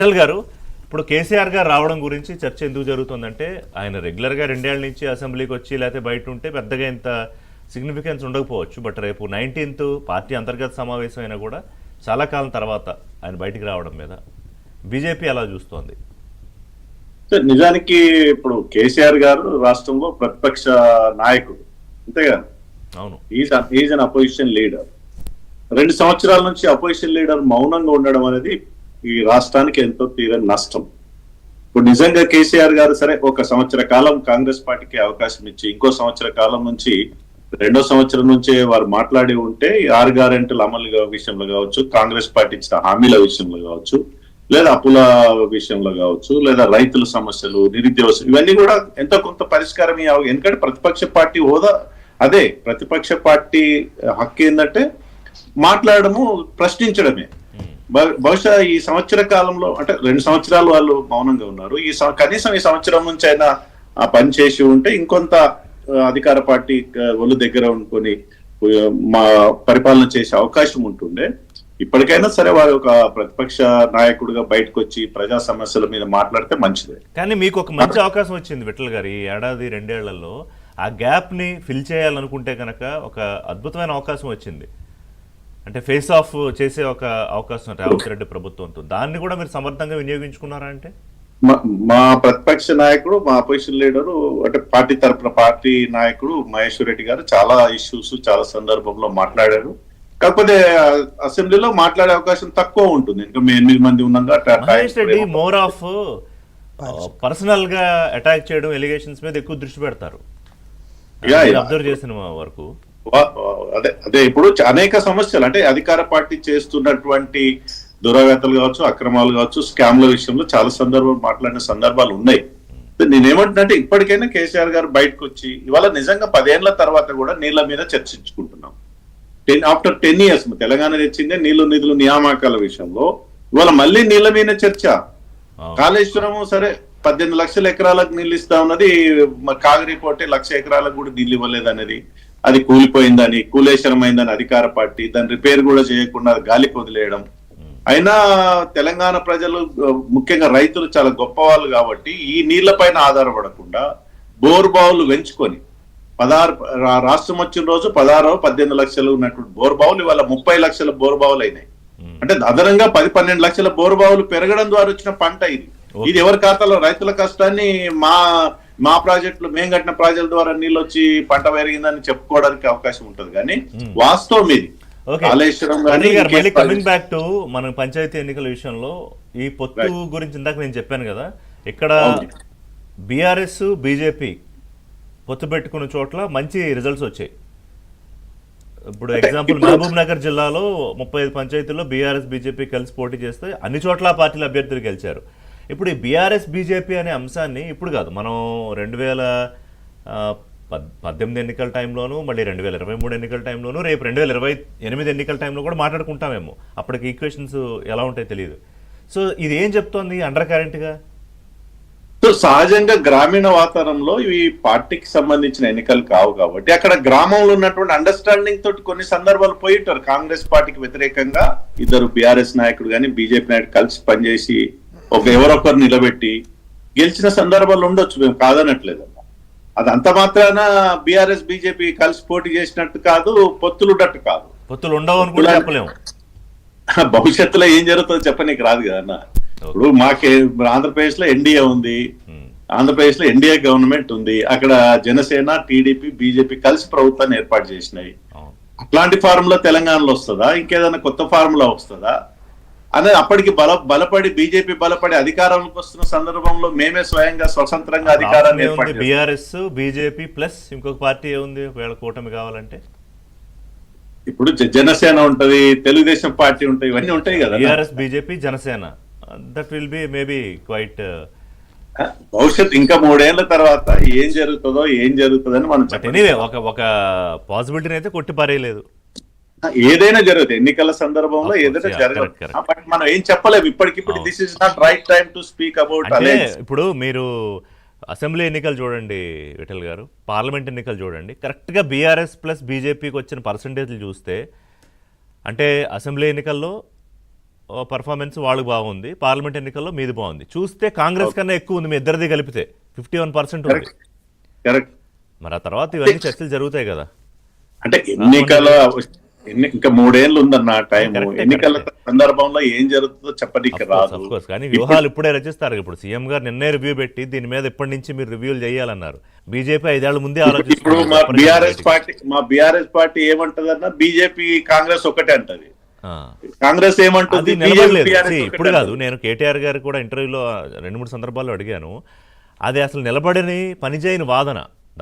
విఠల్ గారు, ఇప్పుడు కేసీఆర్ గారు రావడం గురించి చర్చ ఎందుకు జరుగుతుందంటే ఆయన రెగ్యులర్గా 2 ఏళ్ల నుంచి అసెంబ్లీకి వచ్చి లేకపోతే బయట ఉంటే పెద్దగా ఇంత సిగ్నిఫికెన్స్ ఉండకపోవచ్చు. బట్ రేపు 19th పార్టీ అంతర్గత సమావేశం అయినా కూడా చాలా కాలం తర్వాత ఆయన బయటికి రావడం మీద బీజేపీ ఎలా చూస్తోంది? నిజానికి ఇప్పుడు కేసీఆర్ గారు రాష్ట్రంలో ప్రతిపక్ష నాయకుడు, అంతేగా? అవును, ఈజ్ అన్ అపోజిషన్ లీడర్. 2 సంవత్సరాల నుంచి అపోజిషన్ లీడర్ మౌనంగా ఉండడం అనేది ఈ రాష్ట్రానికి ఎంతో తీరని నష్టం. ఇప్పుడు నిజంగా కేసీఆర్ గారు సరే 1 సంవత్సర కాలం కాంగ్రెస్ పార్టీకి అవకాశం ఇచ్చి ఇంకో సంవత్సర కాలం నుంచి 2వ సంవత్సరం నుంచే వారు మాట్లాడి ఉంటే 6 గ్యారెంటీల అమలు విషయంలో కావచ్చు, కాంగ్రెస్ పార్టీ ఇచ్చిన హామీల విషయంలో కావచ్చు, లేదా అప్పుల విషయంలో కావచ్చు, లేదా రైతుల సమస్యలు, నిరుద్యోగ ఇవన్నీ కూడా ఎంతో కొంత పరిష్కారం ఎందుకంటే ప్రతిపక్ష పార్టీ హోదా అదే. ప్రతిపక్ష పార్టీ హక్కు ఏంటంటే మాట్లాడము, ప్రశ్నించడమే. బహుశా ఈ సంవత్సర కాలంలో అంటే 2 సంవత్సరాలు వాళ్ళు మౌనంగా ఉన్నారు. కనీసం ఈ సంవత్సరం నుంచి అయినా ఆ పని చేసి ఉంటే ఇంకొంత అధికార పార్టీ ఒళ్ళు దగ్గర ఉండుకొని మా పరిపాలన చేసే అవకాశం ఉంటుండే. ఇప్పటికైనా సరే వారు ఒక ప్రతిపక్ష నాయకుడిగా బయటకు వచ్చి ప్రజా సమస్యల మీద మాట్లాడితే మంచిదే. కానీ మీకు ఒక మంచి అవకాశం వచ్చింది విఠల్ గారు, ఈ ఏడాది 2 ఏళ్లలో ఆ గ్యాప్ ని ఫిల్ చేయాలనుకుంటే కనుక ఒక అద్భుతమైన అవకాశం వచ్చింది. అంటే ఫేస్ ఆఫ్ చేసే ఒక అవకాశం రేవంత్ రెడ్డి ప్రభుత్వంతో, దాన్ని కూడా మీరు సమర్థంగా వినియోగించుకున్నారా? అంటే మా ప్రతిపక్ష నాయకుడు, మా అపోజిషన్ లీడరు అంటే పార్టీ తరఫున పార్టీ నాయకుడు మహేశ్వర్ రెడ్డి గారు చాలా ఇష్యూస్ చాలా సందర్భంలో మాట్లాడారు. కాకపోతే అసెంబ్లీలో మాట్లాడే అవకాశం తక్కువ ఉంటుంది. ఇంకా మేము 8 మంది ఉన్నాగా. Mahesh Reddy more of personal గా అటాక్ చేయడం, ఎలిగేషన్స్ మీద ఎక్కువ దృష్టి పెడతారు అబ్జర్వ్ చేసిన వరకు. అదే ఇప్పుడు అనేక సమస్యలు అంటే అధికార పార్టీ చేస్తున్నటువంటి దురాగతాలు కావచ్చు, అక్రమాలు కావచ్చు, స్కామ్ల విషయంలో చాలా సందర్భాలు మాట్లాడిన సందర్భాలు ఉన్నాయి. నేనేమంటున్నా ఇప్పటికైనా కేసీఆర్ గారు బయటకు వచ్చి ఇవాళ నిజంగా 10 ఏళ్ల తర్వాత కూడా నీళ్ల మీద చర్చించుకుంటున్నాం. ఆఫ్టర్ 10 years తెలంగాణ తెచ్చిందే నీళ్లు నిధులు నియామకాల విషయంలో. ఇవాళ మళ్ళీ నీళ్ల మీద చర్చ. కాళేశ్వరము సరే 18 లక్షల ఎకరాలకు నీళ్లు ఇస్తా ఉన్నది, కాగరి పోటే 1,00,000 ఎకరాలకు కూడా నీళ్లు ఇవ్వలేదు అనేది, అది కూలిపోయిందని, కూలేశ్వరం అయిందని అధికార పార్టీ దాని రిపేర్ కూడా చేయకుండా గాలికి వదిలేయడం. అయినా తెలంగాణ ప్రజలు ముఖ్యంగా రైతులు చాలా గొప్ప వాళ్ళు కాబట్టి ఈ నీళ్ల పైన ఆధారపడకుండా బోర్ బావులు పెంచుకొని 16 రాష్ట్రం వచ్చిన రోజు 18 లక్షలు ఉన్నటువంటి బోర్ బావులు ఇవాళ 30 లక్షల బోర్ బావులు అయినాయి. అంటే అదనంగా 10-12 లక్షల బోర్ బావులు పెరగడం ద్వారా వచ్చిన పంట ఇది. ఇది ఎవరి ఖాతాలో? రైతుల కష్టాన్ని మా ప్రాజెక్టులు మేము కట్టిన ప్రాజెక్టుల ద్వారా నీళ్ళు వచ్చి పంట పెరిగిందని చెప్పుకోవడానికి అవకాశం ఉంటుంది. కానీ వాస్తవం ఇది. కమింగ్ బ్యాక్ టు మన పంచాయతీ ఎన్నికల విషయంలో ఈ పొత్తు గురించి ఇందాక నేను చెప్పాను కదా, ఇక్కడ బీఆర్ఎస్ బీజేపీ పొత్తు పెట్టుకున్న చోట్ల మంచి రిజల్ట్స్ వచ్చాయి. ఇప్పుడు ఎగ్జాంపుల్ మహబూబ్ నగర్ జిల్లాలో 35 పంచాయతీల్లో బీఆర్ఎస్ బీజేపీ కలిసి పోటీ చేస్తే అన్ని చోట్ల పార్టీల అభ్యర్థులు గెలిచారు. ఇప్పుడు ఈ బీఆర్ఎస్ బీజేపీ అనే అంశాన్ని ఇప్పుడు కాదు, మనం 2018 ఎన్నికల టైంలోనూ, మళ్ళీ 2023 ఎన్నికల టైంలోనూ, రేపు 2028 ఎన్నికల టైంలో కూడా మాట్లాడుకుంటామేమో. అప్పటికి ఈక్వేషన్స్ ఎలా ఉంటాయో తెలియదు. సో ఇది ఏం చెప్తోంది అండర్ కరెంట్గా? సహజంగా గ్రామీణ వాతావరణంలో ఇవి పార్టీకి సంబంధించిన ఎన్నికలు కావు కాబట్టి అక్కడ గ్రామంలో ఉన్నటువంటి అండర్స్టాండింగ్ తోటి కొన్ని సందర్భాలు పోయి ఉంటారు. కాంగ్రెస్ పార్టీకి వ్యతిరేకంగా ఇద్దరు బీఆర్ఎస్ నాయకుడు కానీ బీజేపీ నాయకుడు కలిసి పనిచేసి ఎవరొకరు నిలబెట్టి గెలిచిన సందర్భాలు ఉండొచ్చు, మేము కాదనట్లేదు. అది అంత మాత్రాన బీఆర్ఎస్ బీజేపీ కలిసి పోటీ చేసినట్టు కాదు, పొత్తులు ఉన్నట్టు కాదు. పొత్తులు ఉండవు అని కూడా చెప్పలేము. భవిష్యత్తులో ఏం జరుగుతుందో చెప్పనీకి రాదు కదా అన్న. ఇప్పుడు మాకే ఆంధ్రప్రదేశ్ లో ఎన్డీఏ ఉంది, ఆంధ్రప్రదేశ్ లో ఎన్డీఏ గవర్నమెంట్ ఉంది. అక్కడ జనసేన, టీడీపీ, బీజేపీ కలిసి ప్రభుత్వాన్ని ఏర్పాటు చేసినాయి. అట్లాంటి ఫార్ములా తెలంగాణలో వస్తుందా, ఇంకేదైనా కొత్త ఫార్ములా వస్తుందా అనేది అప్పటికి బలపడి బీజేపీ బలపడి అధికారంలోకి వస్తున్న సందర్భంలో మేమే స్వయంగా స్వతంత్రంగా అధికారాన్ని ఏర్పాటు. బీఆర్ఎస్ బీజేపీ ప్లస్ ఇంకొక పార్టీ ఏముంది ఒకవేళ కూటమి కావాలంటే? ఇప్పుడు జనసేన ఉంటది, తెలుగుదేశం పార్టీ ఉంటాయి, ఇవన్నీ ఉంటాయి కదా. BRS BJP Janasena, that will be maybe quite. భవిష్యత్ ఇంకా 3 ఏళ్ల తర్వాత ఏం జరుగుతుందని మనం ఎనీవే ఒక పాసిబిలిటీని అయితే కొట్టి పారేయలేదు. ఏదైనా జరుగుతుంది ఎన్నికల సందర్భంలో, ఏదైనా జరగదు. బట్ మనం ఏం చెప్పలేము ఇప్పటికిప్పుడు. This is not right time to speak about. ఇప్పుడు మీరు అసెంబ్లీ ఎన్నికలు చూడండి విఠల్ గారు, పార్లమెంట్ ఎన్నికలు చూడండి, కరెక్ట్గా బీఆర్ఎస్ ప్లస్ బీజేపీకి వచ్చిన పర్సంటేజ్లు చూస్తే అంటే అసెంబ్లీ ఎన్నికల్లో పర్ఫార్మెన్స్ వాళ్ళకి బాగుంది, పార్లమెంట్ ఎన్నికల్లో మీది బాగుంది. చూస్తే కాంగ్రెస్ కన్నా ఎక్కువ ఉంది మీ ఇద్దరిది కలిపితే 51% ఉంది. కరెక్ట్. మరి ఆ తర్వాత ఇవన్నీ చర్చలు జరుగుతాయి కదా. అంటే ఇంకా 3 ఏళ్ళు ఉందన్న టైం. ఎన్నికల సందర్భంలో ఏం జరుగుతుందో చెప్పడానికి రాదు. కానీ వ్యూహాలు ఇప్పుడే రచిస్తారు. ఇప్పుడు సీఎం గారు నిన్నే రివ్యూ పెట్టి దీని మీద ఇప్పటి నుంచి మీరు రివ్యూలు చేయాలన్నారు. బీజేపీ 5 ఏళ్ల ముందే ఇప్పుడు మా బీఆర్ఎస్ పార్టీ ఏమంటదన్నా, బీజేపీ కాంగ్రెస్ ఒకటే అంటది. కాంగ్రెస్ ఏమంటుంది, ఇప్పుడు కాదు. నేను కేటీఆర్ గారు కూడా ఇంటర్వ్యూలో 2-3 సందర్భాల్లో అడిగాను. అది అసలు నిలబడని పనిచేయని వాదన.